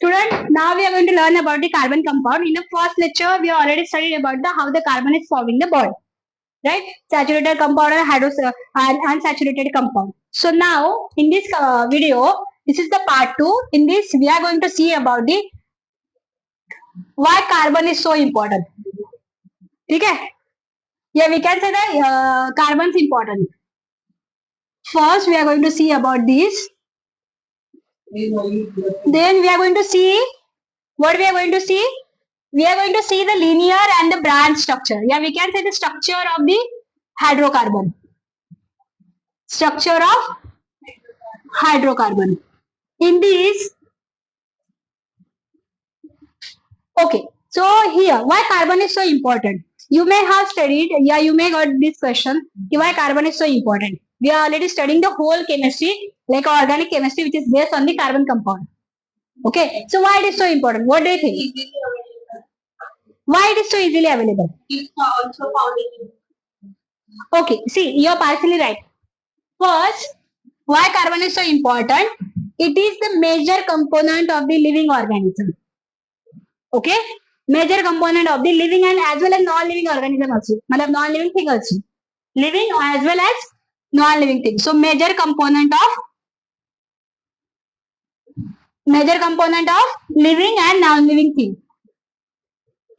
Students, now we are going to learn about the carbon compound. In the first lecture, we already studied about how the carbon is forming the bond, right? Saturated compound and unsaturated compound. So now, in this video, this is the part 2. In this, we are going to see about the why carbon is so important. Okay? Yeah, we can say that carbon is important. First, we are going to see about this. Then we are going to see what we are going to see. We are going to see the linear and the branch structure. Yeah, we can say the structure of the hydrocarbon. Structure of hydrocarbon. In this, okay. So here, why carbon is so important? You may have studied, yeah, you may got this question. Why carbon is so important? We are already studying the whole chemistry, like organic chemistry, which is based on the carbon compound. Okay. So why it is so important? What do you think? Why it is so easily available? It's also found in. Okay, see, you're partially right. First, why carbon is so important? It is the major component of the living organism. Okay, major component of the living and as well as non-living organism also. मतलब non-living thing also. Living as well as non-living thing. So major component of living and non-living thing.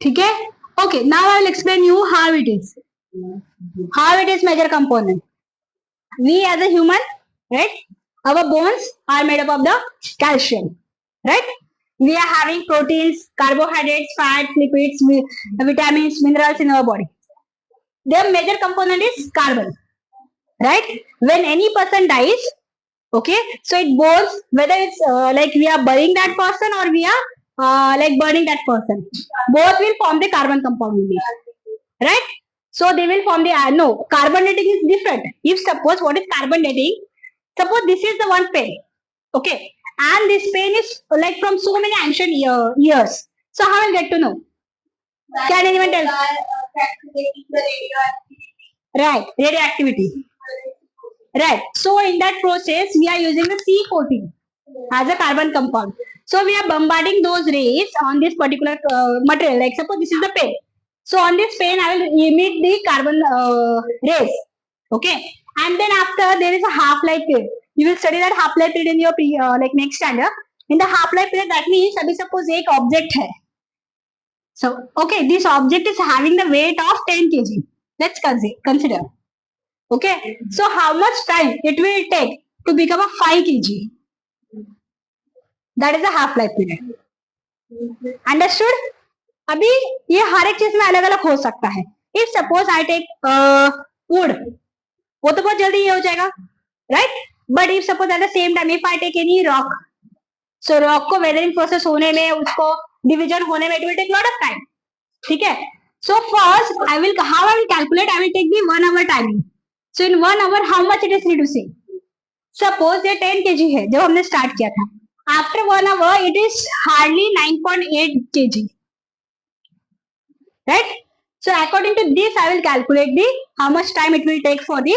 Okay. Okay. Now I will explain you how it is. How it is major component. We as a human, right? Our bones are made up of the calcium, right? We are having proteins, carbohydrates, fats, lipids, vitamins, minerals in our body. Their major component is carbon, right? When any person dies, okay, so it burns, whether it's like we are burying that person or we are like burning that person. Both will form the carbon compound only, right? So they will form the no, carbon dating is different. If suppose what is carbon dating? Suppose this is the one pen, okay, and this pen is like from so many ancient years. So how will get to know? Can anyone tell? Right, radioactivity. Right. So in that process, we are using the C coating as a carbon compound. So we are bombarding those rays on this particular material. Like suppose this is the pen. So on this pen, I will emit the carbon rays. Okay. And then after there is a half-life period. You will study that half-life period in your like next standard. In the half-life period, that means suppose एक object है. So okay, this object is having the weight of 10 kg. Let's consider. Okay, so how much time it will take to become a 5 kg? That is the half life period. Understood? अभी ये हर एक चीज में अलग अलग हो सकता है. If suppose I take wood, वो तो बहुत जल्दी ये हो जाएगा, right? But if suppose at the same time if I take any rock, so rock को weathering process होने में, उसको division होने में, it will take lot of time. ठीक है? So first I will calculate? I will take the 1 hour timing. So in 1 hour, how much it is reducing? Suppose ये 10 kg है जब हमने start किया था. After 1 hour, it is hardly 9.8 kg. Right? So according to this, I will calculate the how much time it will take for the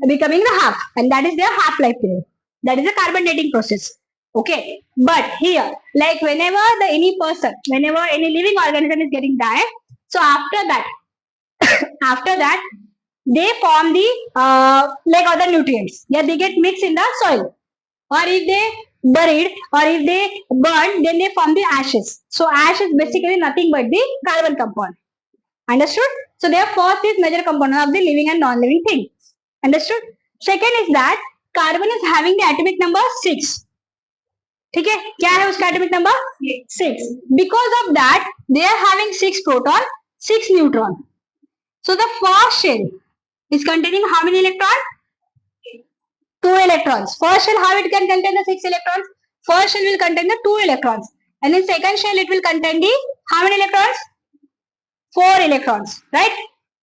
becoming the half, and that is their half life period. That is the carbon dating process. Okay. But here, like whenever any living organism is getting died, so after that. They form the like other nutrients. Yeah, they get mixed in the soil. Or if they buried or if they burn, then they form the ashes. So ash is basically nothing but the carbon compound. Understood? So their first is major component of the living and non-living thing. Understood? Second is that carbon is having the atomic number 6. ठीक है? क्या है उसका atomic number? 6. Because of that, they are having 6 proton, 6 neutron. So the first shell is containing how many electrons? 2 electrons. First shell, how it can contain the 6 electrons? First shell will contain the 2 electrons. And in second shell, it will contain the how many electrons? 4 electrons. Right?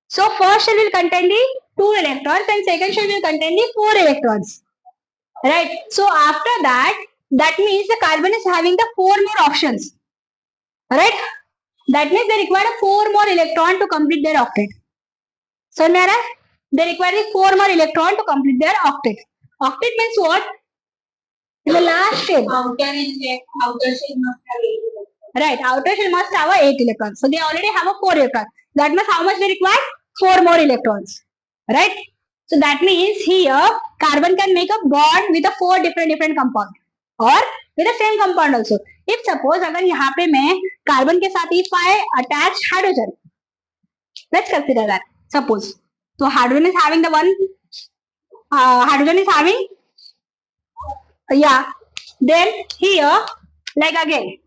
So first shell will contain the 2 electrons and second shell will contain the 4 electrons. Right? So after that means the carbon is having the 4 more options. Right? That means they require 4 more electrons to complete their octet. So they require 4 more electrons to complete their octet. Octet means what? in the last shell. Outer shell must have 8 electrons. Right, outer shell must have 8 electrons. So they already have a 4 electrons. That means how much they require? 4 more electrons. Right? So that means here carbon can make a bond with a 4 different compound or with the same compound also. If suppose अगर यहाँ पे मैं carbon के साथ if I attach hydrogen, let's consider that. Suppose so hydrogen is having the one hydrogen is having yeah. Then here like again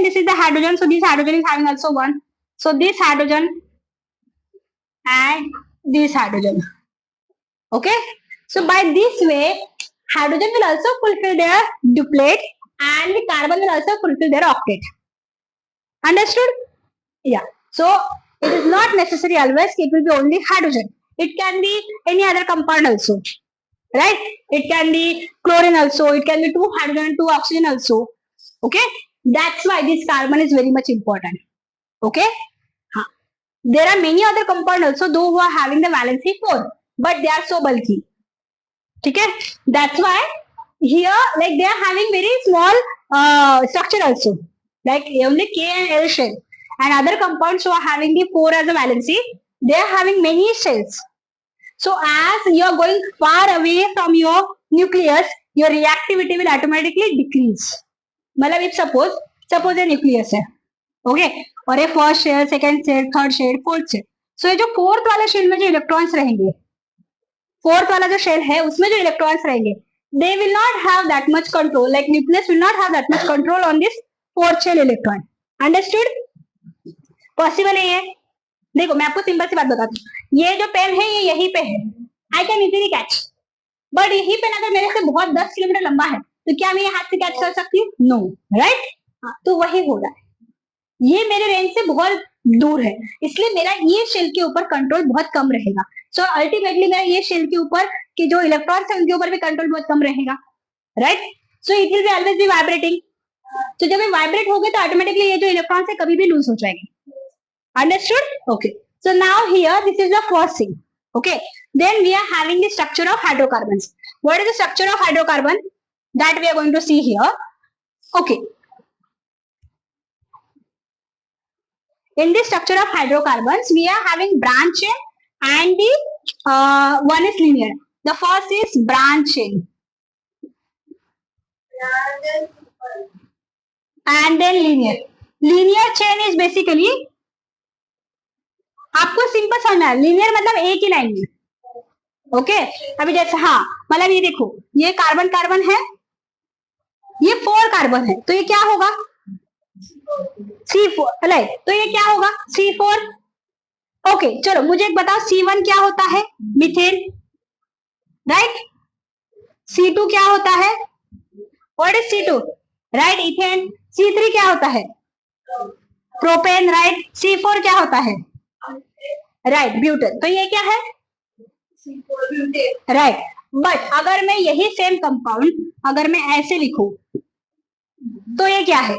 this is the hydrogen. So this hydrogen is having also one. So this hydrogen and this hydrogen. Okay. So by this way, hydrogen will also fulfill their duplet and the carbon will also fulfill their octet. Understood? Yeah. So it is not necessary always it will be only hydrogen. It can be any other compound also. Right? It can be chlorine also. It can be 2 hydrogen, 2 oxygen also. Okay? That's why this carbon is very much important. Okay? There are many other compounds also, though who are having the valency 4, but they are so bulky. Okay? That's why here, like they are having very small structure also, like only K and L shell. And other compounds who are having the 4 as a valency, they are having many shells. So as you are going far away from your nucleus, your reactivity will automatically decrease. मतलब if suppose a nucleus है, okay, और ये first shell, second shell, third shell, fourth shell. So ये जो fourth वाले shell में जो electrons रहेंगे, फोर्थ वाला जो शेल है उसमें जो इलेक्ट्रॉन्स रहेंगे, they will not have that much control, like nucleus will not have that much control on this fourth shell electron. Understood? Possible है ये? देखो मैं आपको सिंपल सी बात बताती हूँ. ये जो पेन है ये यहीं पे है, I can easily catch, but यही पेन अगर मेरे से बहुत 10 किलोमीटर लंबा है तो क्या मैं ये हाथ से कैच कर सकती हूँ? नो. राइट? तो वही हो रहा है, ये मेरे रेंज से बहुत दूर है, इसलिए मेरा ये शेल के ऊपर कंट्रोल बहुत कम रहेगा. सो अल्टीमेटली मेरा ये शेल के ऊपर के जो इलेक्ट्रॉन्स है उनके ऊपर भी कंट्रोल बहुत कम रहेगा. Right? So it will be always be vibrating. तो जब ये वाइब्रेट हो गए तो ऑटोमेटिकली ये जो इलेक्ट्रॉन्स है कभी भी लूज हो जाएंगे. Understood? Okay. So now here this is the first thing. Okay, then we are having the structure of hydrocarbons. What is the structure of hydrocarbon? That we are going to see here. Okay, in the structure of hydrocarbons we are having branch chain and the one is linear. The first is branch chain and then linear. Linear chain is basically, आपको simple समझना है, linear मतलब एक ही line में. Okay, अभी जैसे हाँ मतलब ये देखो, ये कार्बन कार्बन है, ये 4 कार्बन है, तो ये क्या होगा? C4. राइट, तो ये क्या होगा? C4. ओके, चलो मुझे एक बताओ, C1 क्या होता है? मीथेन. राइट? C2 क्या होता है? What is C2? Right, ethane. C3 क्या होता है? प्रोपेन. राइट? C4 क्या होता है? Right, butane. तो ये क्या है? राइट. बट अगर मैं यही सेम कंपाउंड अगर मैं ऐसे लिखूं तो ये क्या है?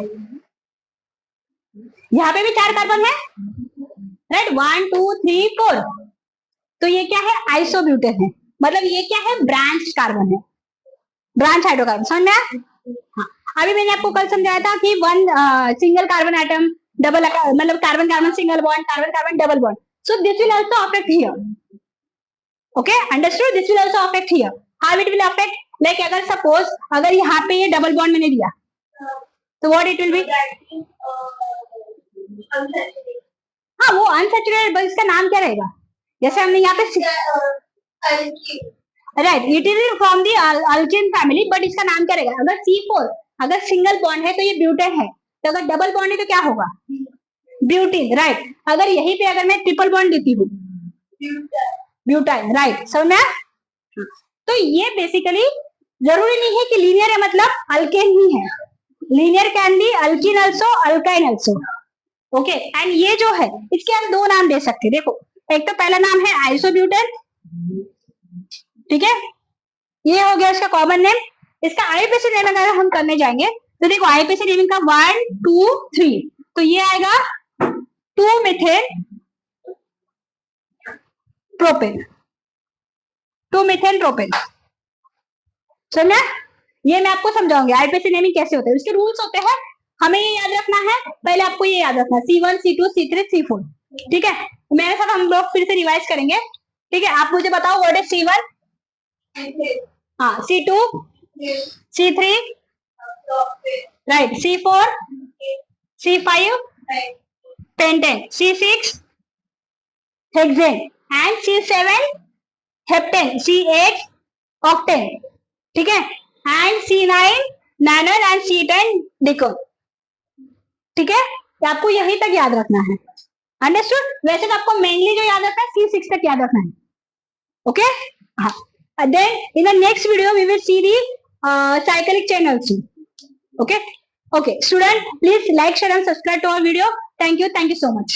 यहाँ पे भी 4 कार्बन है. राइट, 1 2 3 4. तो ये क्या है? आइसोब्यूटेन है. मतलब ये क्या है? ब्रांच कार्बन है, ब्रांच हाइड्रोकार्बन. समझ में आया? हाँ. अभी मैंने आपको कल समझाया था कि one single carbon atom double, मतलब carbon carbon single bond, carbon carbon double bond. So this will also affect here. Okay, understood? This will also affect here. How it will affect? Like अगर suppose अगर यहाँ पे ये double bond मैंने दिया तो what it will be? हाँ, वो अनसैचुरेटेड, बट इसका नाम क्या रहेगा? जैसे हमने यहाँ पे right, it is from the alkyne family, but इसका नाम क्या रहेगा? अगर C4 अगर सिंगल बॉन्ड है तो ये ब्यूटेन है, तो अगर डबल बॉन्ड है तो क्या होगा? ब्यूटीन. राइट. अगर यहीं पे अगर मैं ट्रिपल बॉन्ड देती हूँ, ब्यूटाइन. राइट, समझ में? तो ये बेसिकली जरूरी नहीं है कि लीनियर है मतलब अल्केन ही है. Linear can be alkyne also, alkyne also. Okay, and ये जो है इसके हम 2 नाम दे सकते हैं. देखो, एक तो पहला नाम है आइसोब्यूटेन. ठीक है, ये हो गया इसका कॉमन नेम. इसका आईपीसी नेम अगर हम करने जाएंगे तो देखो आईपीसी नेमिंग का 1 2 3, तो ये आएगा 2 मीथेन प्रोपेन. 2 methane propane. समझे? ये मैं आपको समझाऊंगी आईपीएससी नेमिंग कैसे होता है, उसके रूल्स होते हैं, हमें ये याद रखना है। पहले आपको ये याद रखना है C1, C2, C3, C4, ठीक है। मेरे साथ हम लोग फिर से रिवाइज करेंगे, ठीक है। आप मुझे बताओ व्हाट इज C1, हाँ, C2, C3, right, C4, C5, pentane, C6, hexane, and C7, heptane, C8, octane, ठीक है, एंड C9, नैनर, एंड C10, डिकोन, ठीक है। ये आपको यहीं तक याद रखना है, अंडरस्टूड। वैसे तो आपको मेनली जो याद रखना है C6 तक याद रखना है, ओके। हाँ, then in the next video we will see the cyclic channels, okay. Okay, student, please like, share and subscribe to our video. Thank you so much.